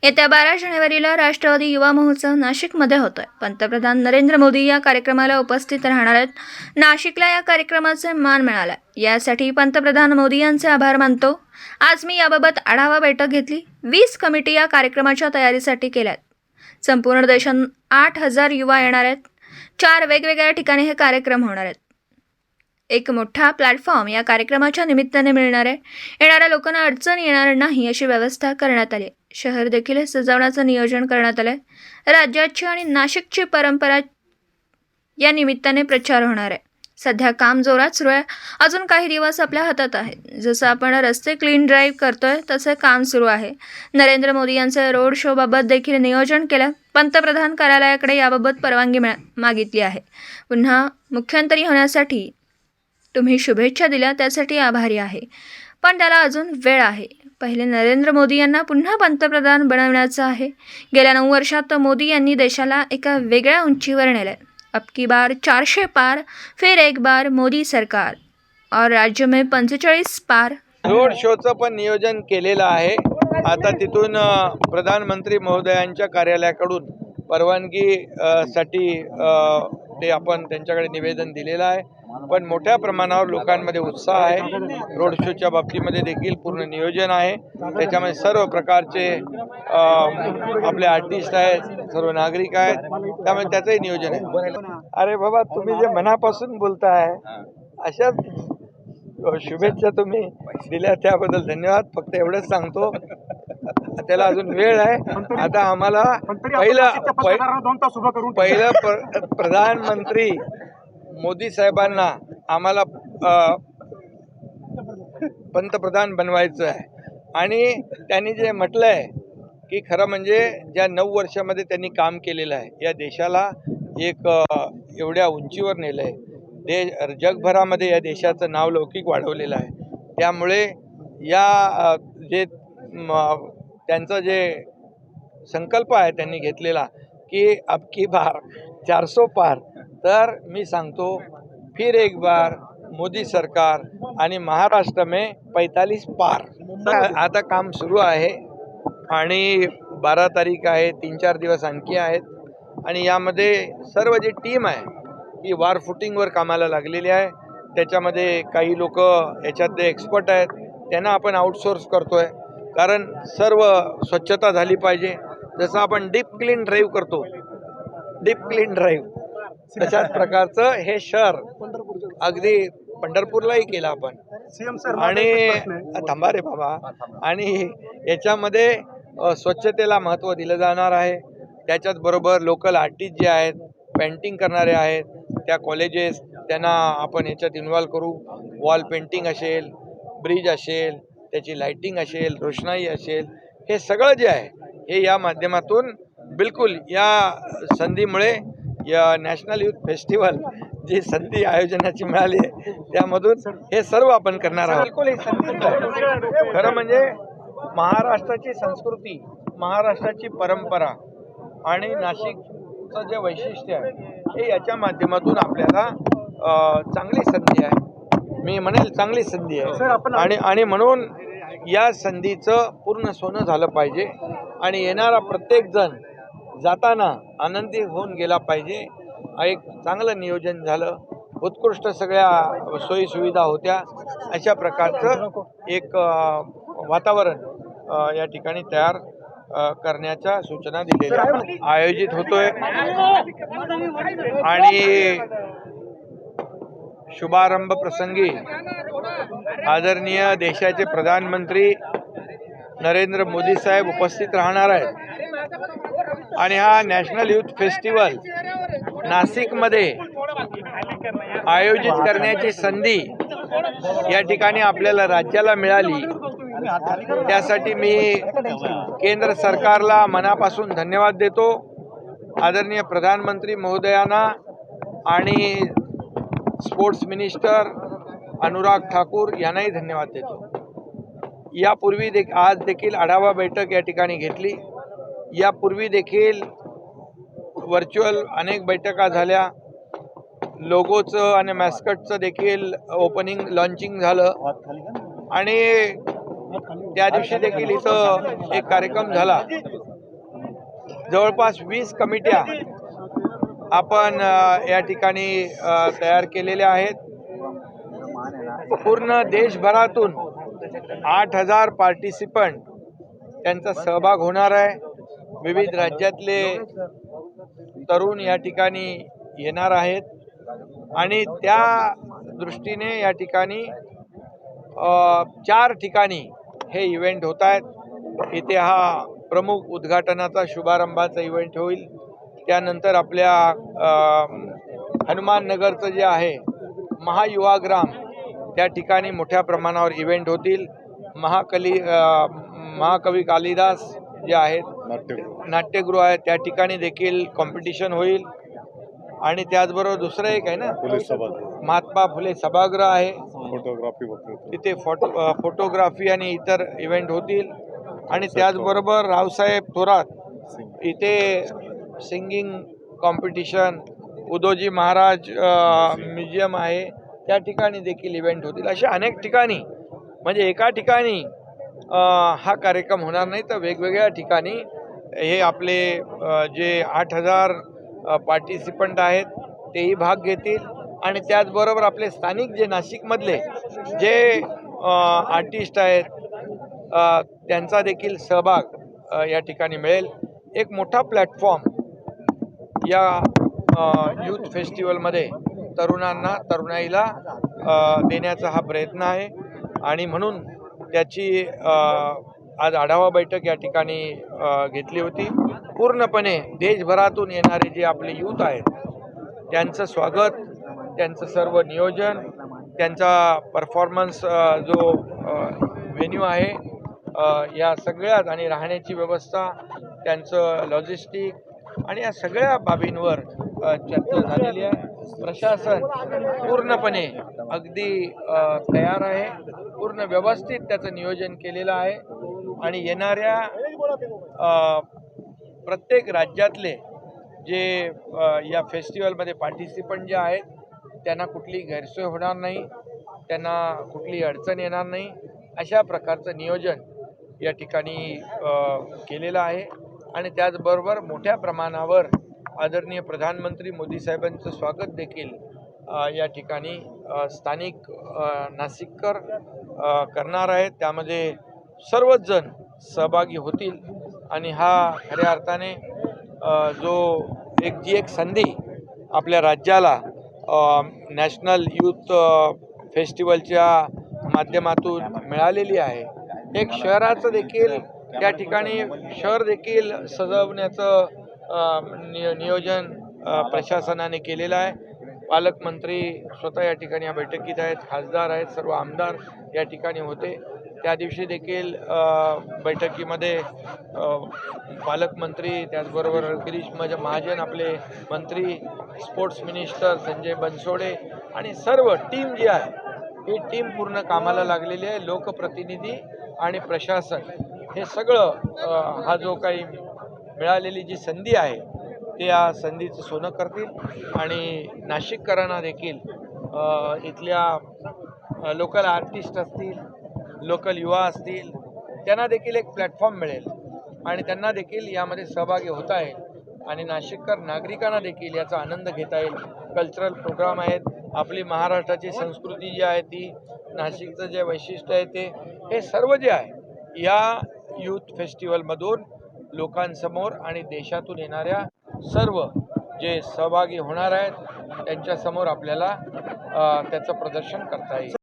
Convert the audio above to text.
येत्या 12 जानेवारीला राष्ट्रवादी युवा महोत्सव नाशिकमध्ये होतोय. पंतप्रधान नरेंद्र मोदी या कार्यक्रमाला उपस्थित राहणार आहेत. नाशिकला या कार्यक्रमाचे मान मिळाला, यासाठी पंतप्रधान मोदी यांचे आभार मानतो. आज मी याबाबत आढावा बैठक घेतली. 20 कमिटी या कार्यक्रमाच्या तयारीसाठी केल्यात. संपूर्ण देशातून 8,000 युवा येणार आहेत. 4 वेगवेगळ्या ठिकाणी हे कार्यक्रम होणार आहेत. एक मोठा प्लॅटफॉर्म या कार्यक्रमाच्या निमित्ताने मिळणार आहे. येणाऱ्या लोकांना अडचण येणार नाही अशी व्यवस्था करण्यात आली. शहर देखील सजवण्याचं नियोजन करण्यात आलंय. राज्याची आणि नाशिकची परंपरा या निमित्ताने प्रचार होणार आहे. सध्या काम जोरात सुरू आहे. अजून काही दिवस आपल्या हातात आहेत. जसं आपण रस्ते क्लीन ड्राईव्ह करतोय तसं काम सुरू आहे. नरेंद्र मोदी यांच्या रोड शो बाबत देखील नियोजन केलं. पंतप्रधान कार्यालयाकडे याबाबत परवानगी मागितली आहे. पुन्हा मुख्यमंत्री होण्यासाठी तुम्ही शुभेच्छा दिल्या त्यासाठी आभारी आहे, पण त्याला अजून वेळ आहे. पहिले नरेंद्र मोदी यांना पुन्हा पंतप्रधान बनवण्याचं आहे. गेल्या 9 वर्षात मोदी यांनी देशाला एका वेगळ्या उंचीवर नेलंय. अब की बार 400 पार, फिर एक बार मोदी सरकार और राज्य में 45 पार. रोड शोचं पण नियोजन केलेलं आहे. आता तिथून प्रधानमंत्री महोदयांच्या कार्यालयाकडून परवानगी साठी ते आपण त्यांच्याकडे निवेदन दिलेलं आहे. पण मोठ्या प्रमाणावर लोकांमध्ये उत्साह आहे. रोड शोच्या बाबतीमध्ये देखील पूर्ण नियोजन आहे. त्याच्यामध्ये सर्व प्रकारचे आपले आर्टिस्ट आहेत, सर्व नागरिक आहेत, त्यामुळे त्याचंही नियोजन आहे. अरे बाबा, तुम्ही जे मनापासून बोलताय अशाच शुभेच्छा तुम्ही दिल्या त्याबद्दल धन्यवाद. फक्त एवढंच सांगतो, त्याला अजून वेळ आहे. आता आम्हाला पहिलं प्रधानमंत्री मोदी साहेबांना आम्हाला पंतप्रधान बनवायचं आहे. आणि त्यांनी जे म्हटलं आहे की खरं म्हणजे ज्या 9 वर्षामध्ये त्यांनी काम केलेलं आहे, या देशाला एक एवढ्या उंचीवर नेलं आहे. जगभरामध्ये या देशाचं नाव लौकिक वाढवलेलं आहे. त्यामुळे या जे त्यांचं जे संकल्प आहे त्यांनी घेतलेला की अब की बार 400 पार, तर मी सांगतो फिर एक बार मोदी सरकार आणि महाराष्ट्र में 45 पार. आता काम सुरू आहे आणि 12 तारीख आहे, 3-4 दिवस आणखी आहेत. आणि यामध्ये सर्व जी टीम आहे ही वार फुटिंगवर कामाला लागलेली आहे. त्याच्यामध्ये काही लोक याच्यातले एक्सपर्ट आहेत, त्यांना आपण आउटसोर्स करतोय. कारण सर्व स्वच्छता झाली पाहिजे. जसं आपण डीप क्लीन ड्राईव्ह करतो, डीप क्लीन ड्राईव्ह, तशाच प्रकारचं हे शहर अगदी पंढरपूरलाही केलं आपण. आणि थांबा रे बाबा, आणि याच्यामध्ये स्वच्छतेला महत्त्व दिलं जाणार आहे. त्याच्याच बरोबर लोकल आर्टिस्ट जे आहेत, पेंटिंग करणारे आहेत, त्या कॉलेजेस त्यांना आपण याच्यात इन्व्हॉल्व करू. वॉल पेंटिंग असेल, ब्रिज असेल, त्याची लाइटिंग असेल, रोषणाई असेल, हे सगळं जे आहे हे या माध्यमातून बिलकुल या संधीमुळे या नॅशनल यूथ फेस्टिवल जी संधी आयोजनाची मिळाली आहे त्यामधून हे सर्व आपण करणार आहोत. बिलकुल ही संधीच आहे. खरं म्हणजे महाराष्ट्राची संस्कृती, महाराष्ट्राची परंपरा आणि नाशिकचं जे वैशिष्ट्य आहे हे याच्या माध्यमातून आपल्याला चांगली संधी आहे. मी म्हणेल चांगली संधी आहे. आणि म्हणून या संधीचं पूर्ण सोनं झालं पाहिजे आणि येणारा प्रत्येक जण जाताना आनंदी होऊन गेला पाहिजे. एक चांगलं नियोजन झालं, उत्कृष्ट सगळ्या सोयीसुविधा होत्या, अशा प्रकारचं एक वातावरण या ठिकाणी तयार करण्याच्या सूचना दिलेल्या आयोजित होतोय. आणि शुभारंभ प्रसंगी आदरणीय देशाचे प्रधानमंत्री नरेंद्र मोदी साहेब उपस्थित राहणार आहेत. आणि हा नॅशनल यूथ फेस्टिवल नाशिकमध्ये आयोजित करण्याची संधी या ठिकाणी आपल्याला राज्याला मिळाली. त्यासाठी मी केंद्र सरकारला मनापासून धन्यवाद देतो. आदरणीय प्रधानमंत्री महोदयांना आणि स्पोर्ट्स मिनिस्टर अनुराग ठाकूर यांनाही धन्यवाद देतो. यापूर्वी आज देखील आढावा बैठक या ठिकाणी घेतली. यापूर्वी देखील व्हर्च्युअल अनेक बैठका झाल्या. लोगोचं आणि मॅस्कटचं देखील ओपनिंग लॉन्चिंग झालं आणि त्या दिवशी देखील इथं एक कार्यक्रम झाला. जवळपास 20 कमिट्या आपण या ठिकाणी तयार केलेल्या आहेत. पूर्ण देशभरातून 8,000 पार्टिसिपंट त्यांचा सहभाग होणार आहे. विविध राज्यातले तरुण या ठिकाणी येणार आहेत आणि त्या दृष्टीने या ठिकाणी 4 ठिकाणी हे इव्हेंट होत आहेत. इथे हा प्रमुख उद्घाटनाचा शुभारंभाचा इव्हेंट होईल. त्यानंतर आपल्या हनुमान नगरचं जे आहे महायुवाग्राम त्या ठिकाणी मोठ्या प्रमाणावर इव्हेंट होतील. महाकवी कालिदास जे आहेत नाट्यगृह आहे त्या ठिकाणी देखील कॉम्पिटिशन होईल. आणि त्याचबरोबर दुसरं एक आहे ना महात्मा फुले सभागृह आहे, तिथे फोटोग्राफी आणि इतर इव्हेंट होतील. आणि त्याचबरोबर रावसाहेब थोरात इथे singing competition, Udoji Maharaj museum आहे त्या ठिकाणी देखील इव्हेंट होतील. अशा अनेक ठिकाणी म्हणजे एका ठिकाणी हा कार्यक्रम होणार नाही तर वेगवेगळ्या ठिकाणी हे आपले जे 8,000 पार्टिसिपंट आहेत तेही भाग घेतील. आणि त्याचबरोबर आपले स्थानिक जे नाशिकमधले जे आर्टिस्ट आहेत त्यांचा देखील सहभाग या ठिकाणी मिळेल. एक मोठा प्लॅटफॉर्म या यूथ फेस्टिवलमध्ये तरुणाईला देण्याचा हा प्रयत्न आहे. आणि म्हणून त्याची आज आढावा बैठक या ठिकाणी घेतली होती. पूर्णपणे देशभरातून येणारे जे आपले यूथ आहेत त्यांचं स्वागत, त्यांचं सर्व नियोजन, त्यांचा परफॉर्मन्स जो व्हेन्यू आहे या सगळ्यात आणि राहण्याची व्यवस्था, त्यांचं लॉजिस्टिक आणि या सगळ्या बाबींवर चर्चा झालेली आहे. प्रशासन पूर्णपणे अगदी तयार आहे, पूर्ण व्यवस्थित त्याचं नियोजन केलेलं आहे. आणि येणाऱ्या प्रत्येक राज्यातले जे या फेस्टिवलमध्ये पार्टिसिपंट जे आहेत त्यांना कुठली गैरसोय होणार नाही, त्यांना कुठली अडचण येणार नाही, अशा प्रकारचं नियोजन या ठिकाणी केलेलं आहे. आणि त्याचबरोबर मोठ्या प्रमाणावर आदरणीय प्रधानमंत्री मोदी साहेबांचं स्वागत देखील या ठिकाणी स्थानिक नाशिककर करणार आहेत. त्यामध्ये सर्वच जण सहभागी होतील. आणि हा खऱ्या अर्थाने जी एक संधी आपल्या राज्याला नॅशनल यूथ फेस्टिवलच्या माध्यमातून मिळालेली आहे. एक शहराचं देखील त्या ठिकाणी शहर देखील सजवण्याचं नियोजन प्रशासनाने केलेलं आहे. पालकमंत्री स्वतः या ठिकाणी या बैठकीत आहेत, खासदार आहेत, सर्व आमदार या ठिकाणी होते. त्या दिवशी देखील बैठकीमध्ये पालकमंत्री, त्याचबरोबर गिरीश महाजन आपले मंत्री, स्पोर्ट्स मिनिस्टर संजय बनसोडे आणि सर्व टीम जी आहे ही टीम पूर्ण कामाला लागलेली आहे. लोकप्रतिनिधी आणि प्रशासन हे सगळं हा जो काही मिळालेली जी संधी आहे ते या संधीचं सोनं करतील. आणि नाशिककरांना देखील इथल्या लोकल आर्टिस्ट असतील, लोकल युवा असतील, त्यांना देखील एक प्लॅटफॉर्म मिळेल आणि त्यांना देखील यामध्ये सहभागी होता येईल. आणि नाशिककर नागरिकांना देखील याचा आनंद घेता येईल. कल्चरल प्रोग्राम आहेत, आपली महाराष्ट्राची संस्कृती जी आहे ती, नाशिकचं जे वैशिष्ट्य आहे ते, हे सर्व जे आहे या यूथ फेस्टिवलमधून लोकांसमोर आणि देशातून येणाऱ्या सर्व जे सहभागी होणार आहेत त्यांच्यासमोर आपल्याला त्याचं प्रदर्शन करता येईल.